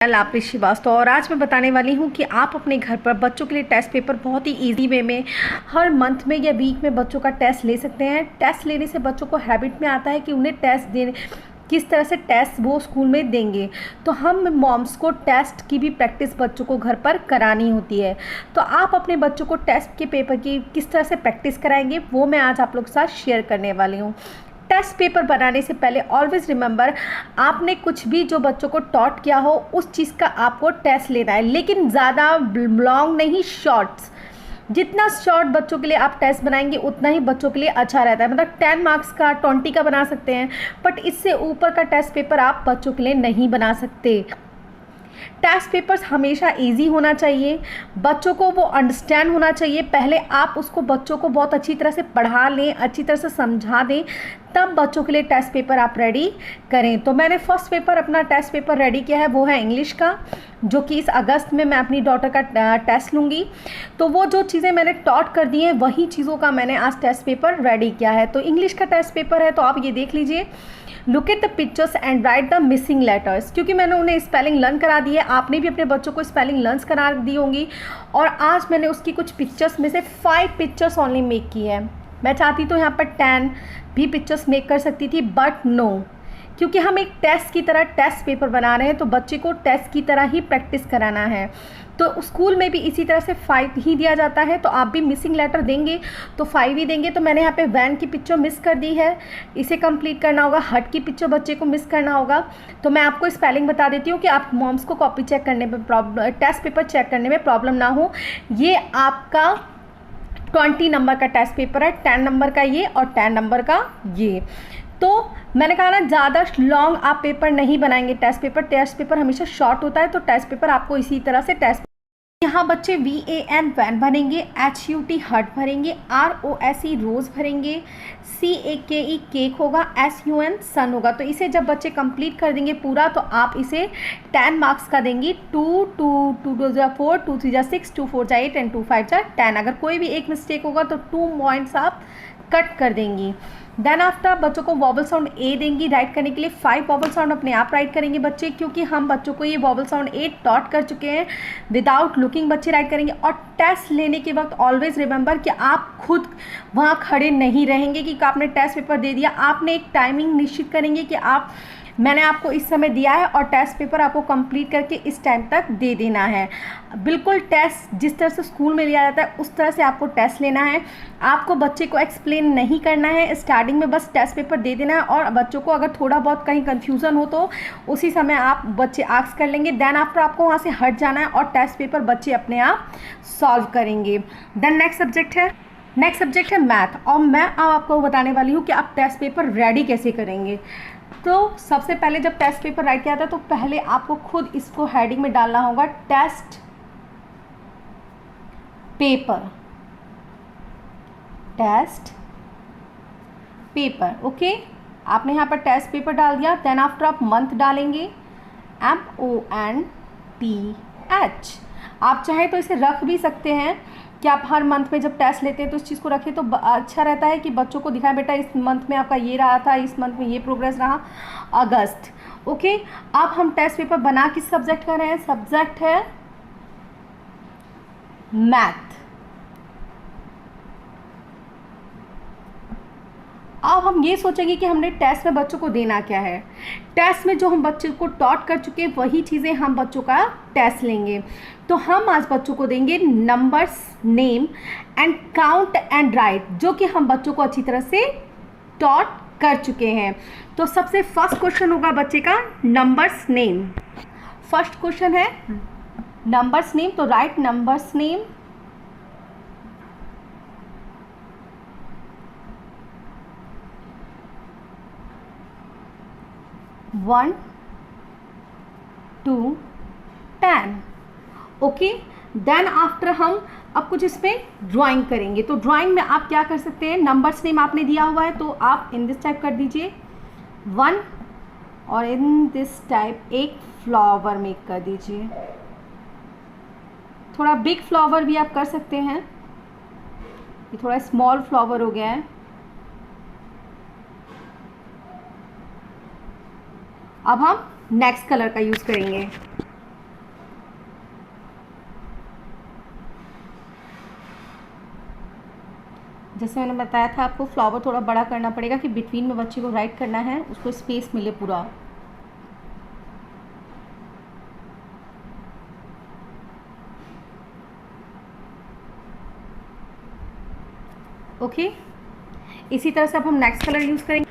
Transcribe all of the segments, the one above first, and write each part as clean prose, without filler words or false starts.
लापरी श्रीवास्तव और आज मैं बताने वाली हूँ कि आप अपने घर पर बच्चों के लिए टेस्ट पेपर बहुत ही इजी वे में हर मंथ में या वीक में बच्चों का टेस्ट ले सकते हैं। टेस्ट लेने से बच्चों को हैबिट में आता है कि उन्हें टेस्ट देने किस तरह से टेस्ट वो स्कूल में देंगे। तो हम मॉम्स को टेस्ट की भी प्रैक्टिस बच्चों को घर पर करानी होती है। तो आप अपने बच्चों को टेस्ट के पेपर की किस तरह से प्रैक्टिस कराएंगे वो मैं आज आप लोग के साथ शेयर करने वाली हूँ। टेस्ट पेपर बनाने से पहले ऑलवेज रिमेंबर, आपने कुछ भी जो बच्चों को टॉट किया हो उस चीज़ का आपको टेस्ट लेना है, लेकिन ज़्यादा लॉन्ग नहीं, शॉर्ट्स। जितना शॉर्ट बच्चों के लिए आप टेस्ट बनाएंगे उतना ही बच्चों के लिए अच्छा रहता है। मतलब 10 मार्क्स का 20 का बना सकते हैं, बट इससे ऊपर का टेस्ट पेपर आप बच्चों के लिए नहीं बना सकते। टेस्ट पेपर्स हमेशा इजी होना चाहिए, बच्चों को वो अंडरस्टैंड होना चाहिए। पहले आप उसको बच्चों को बहुत अच्छी तरह से पढ़ा लें, अच्छी तरह से समझा दें, तब बच्चों के लिए टेस्ट पेपर आप रेडी करें। तो मैंने फर्स्ट पेपर अपना टेस्ट पेपर रेडी किया है, वो है इंग्लिश का, जो कि इस अगस्त में मैं अपनी डॉटर का टेस्ट लूँगी। तो वो जो चीज़ें मैंने टॉट कर दी हैं वही चीज़ों का मैंने आज टेस्ट पेपर रेडी किया है। तो इंग्लिश का टेस्ट पेपर है, तो आप ये देख लीजिए। Look at the pictures and right the missing letters, क्योंकि मैंने उन्हें स्पेलिंग लर्न करा दी है, आपने भी अपने बच्चों को स्पेलिंग लर्न करा दी होंगी। और आज मैंने उसकी कुछ पिक्चर्स में से 5 पिक्चर्स ओनली मेक की है। मैं चाहती तो यहाँ पर 10 भी पिक्चर्स मेक कर सकती थी, बट नो, क्योंकि हम एक टेस्ट की तरह टेस्ट पेपर बना रहे हैं तो बच्चे को टेस्ट की तरह ही प्रैक्टिस कराना है। तो स्कूल में भी इसी तरह से 5 ही दिया जाता है, तो आप भी मिसिंग लेटर देंगे तो 5 ही देंगे। तो मैंने यहाँ पे वैन की पिक्चर मिस कर दी है, इसे कंप्लीट करना होगा। हट की पिक्चर बच्चे को मिस करना होगा। तो मैं आपको स्पेलिंग बता देती हूँ कि आप मॉम्स को कॉपी चेक करने में प्रॉब्लम, टेस्ट पेपर चेक करने में प्रॉब्लम ना हो। ये आपका 20 नंबर का टेस्ट पेपर है, 10 नंबर का ये और 10 नंबर का ये। तो मैंने कहा ना, ज़्यादा लॉन्ग आप पेपर नहीं बनाएंगे टेस्ट पेपर हमेशा शॉर्ट होता है। तो टेस्ट पेपर आपको इसी तरह से टेस्ट, यहाँ बच्चे VAN वैन भरेंगे, HUT हट भरेंगे, ROSE रोज़ भरेंगे, CAKE केक होगा, SUN सन होगा। तो इसे जब बच्चे कंप्लीट कर देंगे पूरा तो आप इसे 10 मार्क्स का देंगी। 2 2 2 2 4 2 3 6 2 4 8 एंड 2 5 10। अगर कोई भी एक मिस्टेक होगा तो 2 पॉइंट्स आप कट कर देंगी। देन आफ्टर आप बच्चों को वॉवल साउंड A देंगी राइट करने के लिए। 5 वॉवल साउंड अपने आप राइट करेंगे बच्चे, क्योंकि हम बच्चों को ये वॉवल साउंड A टॉट कर चुके हैं। विदाउट लुकिंग बच्चे राइट करेंगे। और टेस्ट लेने के वक्त ऑलवेज रिमेंबर कि आप खुद वहाँ खड़े नहीं रहेंगे कि आपने टेस्ट पेपर दे दिया। आपने एक टाइमिंग निश्चित करेंगे कि मैंने आपको इस समय दिया है और टेस्ट पेपर आपको कंप्लीट करके इस टाइम तक दे देना है। बिल्कुल टेस्ट जिस तरह से स्कूल में लिया जाता है उस तरह से आपको टेस्ट लेना है। आपको बच्चे को एक्सप्लेन नहीं करना है, स्टार्टिंग में बस टेस्ट पेपर दे देना है। और बच्चों को अगर थोड़ा बहुत कहीं कन्फ्यूज़न हो तो उसी समय आप बच्चे आस्क कर लेंगे। देन आफ्टर आपको वहाँ से हट जाना है और टेस्ट पेपर बच्चे अपने आप सॉल्व करेंगे। देन नेक्स्ट सब्जेक्ट है मैथ। और मैं अब आपको बताने वाली हूँ कि आप टेस्ट पेपर रेडी कैसे करेंगे। तो सबसे पहले जब टेस्ट पेपर राइट किया था तो पहले आपको खुद इसको हेडिंग में डालना होगा, टेस्ट पेपर। ओके, आपने यहाँ पर टेस्ट पेपर डाल दिया। देन आफ्टर आप मंथ डालेंगे, MONTH। आप चाहे तो इसे रख भी सकते हैं कि आप हर मंथ में जब टेस्ट लेते हैं तो इस चीज़ को रखें तो अच्छा रहता है कि बच्चों को दिखाएं, बेटा इस मंथ में आपका ये रहा था, इस मंथ में ये प्रोग्रेस रहा, अगस्त। ओके, अब हम टेस्ट पेपर बना किस सब्जेक्ट का रहे हैं? सब्जेक्ट है मैथ। अब हम ये सोचेंगे कि हमने टेस्ट में बच्चों को देना क्या है। टेस्ट में जो हम बच्चों को टॉट कर चुके हैं वही चीज़ें हम बच्चों का टेस्ट लेंगे। तो हम आज बच्चों को देंगे numbers, name and count and right, जो कि हम बच्चों को अच्छी तरह से टॉट कर चुके हैं। तो सबसे फर्स्ट क्वेश्चन होगा बच्चे का नंबर्स नेम। फर्स्ट क्वेश्चन है नंबर्स नेम, तो right numbers name. 1 2 10। Okay, then after हम अब कुछ इस पर ड्राइंग करेंगे। तो ड्राइंग में आप क्या कर सकते हैं, नंबर्स नेम आपने दिया हुआ है तो आप इन दिस टाइप कर दीजिए 1, और इन दिस टाइप एक फ्लावर मेक कर दीजिए। थोड़ा बिग फ्लावर भी आप कर सकते हैं, ये थोड़ा स्मॉल फ्लावर हो गया है। अब हम नेक्स्ट कलर का यूज़ करेंगे। जैसे मैंने बताया था आपको फ्लावर थोड़ा बड़ा करना पड़ेगा कि बिटवीन में बच्चे को राइट करना है, उसको स्पेस मिले पूरा। ओके, इसी तरह से अब हम नेक्स्ट कलर यूज़ करेंगे।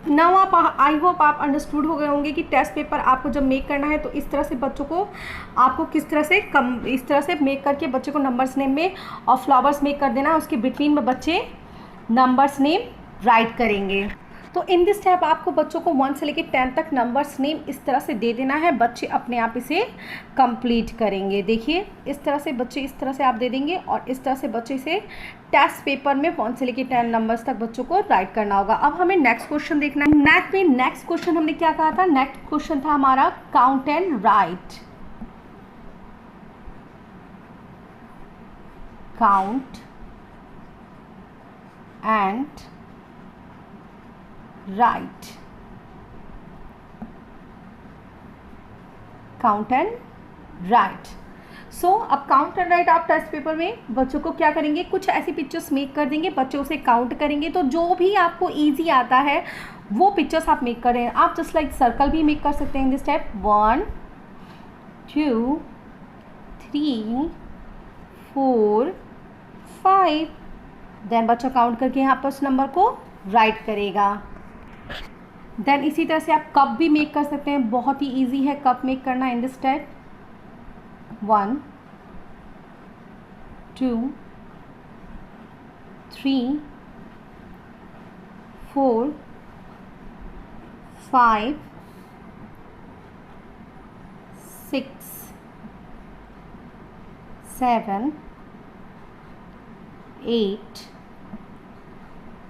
नाउ आप, आई होप आप अंडरस्टूड हो गए होंगे कि टेस्ट पेपर आपको जब मेक करना है तो इस तरह से बच्चों को आपको किस तरह से इस तरह से मेक करके बच्चे को नंबर्स नेम में और फ्लावर्स मेक कर देना है, उसके बिटवीन में बच्चे नंबर्स नेम राइट करेंगे। तो इन दिस स्टेप आपको बच्चों को 1 से लेकर 10 तक नंबर्स नेम इस तरह से दे देना है, बच्चे अपने आप इसे कंप्लीट करेंगे। देखिए इस तरह से बच्चे, इस तरह से आप दे देंगे और इस तरह से बच्चे इसे टेस्ट पेपर में 1 से लेकर 10 नंबर्स तक बच्चों को राइट करना होगा। अब हमें नेक्स्ट क्वेश्चन देखना है। नेक्स्ट क्वेश्चन हमने क्या कहा था? नेक्स्ट क्वेश्चन था हमारा count and write. Count and write, count and write. So अब काउंट एंड राइट आप टेस्ट पेपर में बच्चों को क्या करेंगे, कुछ ऐसी पिक्चर्स मेक कर देंगे, बच्चे उसे काउंट करेंगे। तो जो भी आपको इजी आता है वो पिक्चर्स आप मेक करें। आप जस्ट लाइक सर्कल भी मेक कर सकते हैं इन दिस टाइप, 1 2 3 4 5। देन बच्चा काउंट करके यहाँ पर उस नंबर को राइट करेगा। देन इसी तरह से आप कप भी मेक कर सकते हैं, बहुत ही इजी है कप मेक करना इन दिस टाइप, 1 2 3 4 5 6 7 8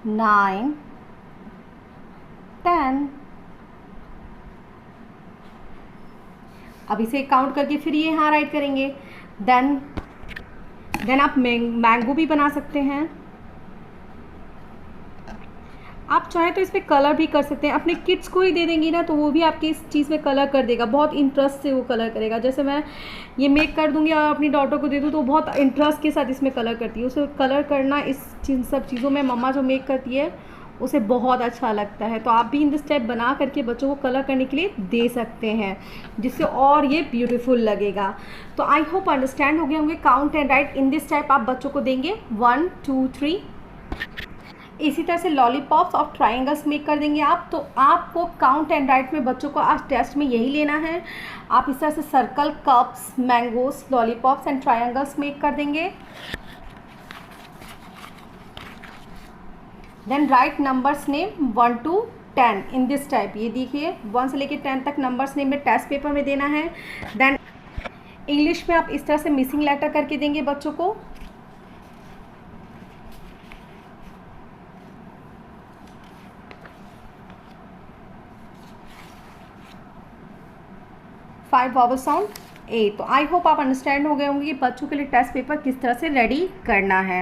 9 10। अब इसे काउंट करके फिर ये यहाँ राइट करेंगे। देन आप मैंगो भी बना सकते हैं। आप चाहें तो इस पर कलर भी कर सकते हैं, अपने किड्स को ही दे देंगी ना तो वो भी आपकी इस चीज़ में कलर कर देगा, बहुत इंटरेस्ट से वो कलर करेगा। जैसे मैं ये मेक कर दूंगी और अपनी डॉटर को दे दूँ तो वो बहुत इंटरेस्ट के साथ इसमें कलर करती है। उसे कलर करना इस सब चीज़ों में मम्मा जो मेक करती है उसे बहुत अच्छा लगता है। तो आप भी इन दिस टाइप बना करके बच्चों को कलर करने के लिए दे सकते हैं, जिससे और ये ब्यूटीफुल लगेगा। तो आई होप अंडरस्टैंड हो गए होंगे। Count and right in this type आप बच्चों को देंगे 1 2 3। इसी तरह से लॉलीपॉप्स और ट्रायंगल्स मेक कर देंगे आप। तो आपको काउंट एंड राइट में बच्चों को आज टेस्ट में यही लेना है। आप इस तरह से circle, cups, mangoes, lollipops and triangles make कर देंगे। Then write numbers name 1 to 10 in this type. ये देखिए 1 से लेकर 10 तक नंबर्स नेम में टेस्ट पेपर में देना है। देन इंग्लिश में आप इस तरह से मिसिंग लेटर करके देंगे बच्चों को। फाइव वॉवल साउंड ए। तो आई होप आप अंडरस्टैंड हो गए होंगे कि बच्चों के लिए टेस्ट पेपर किस तरह से रेडी करना है।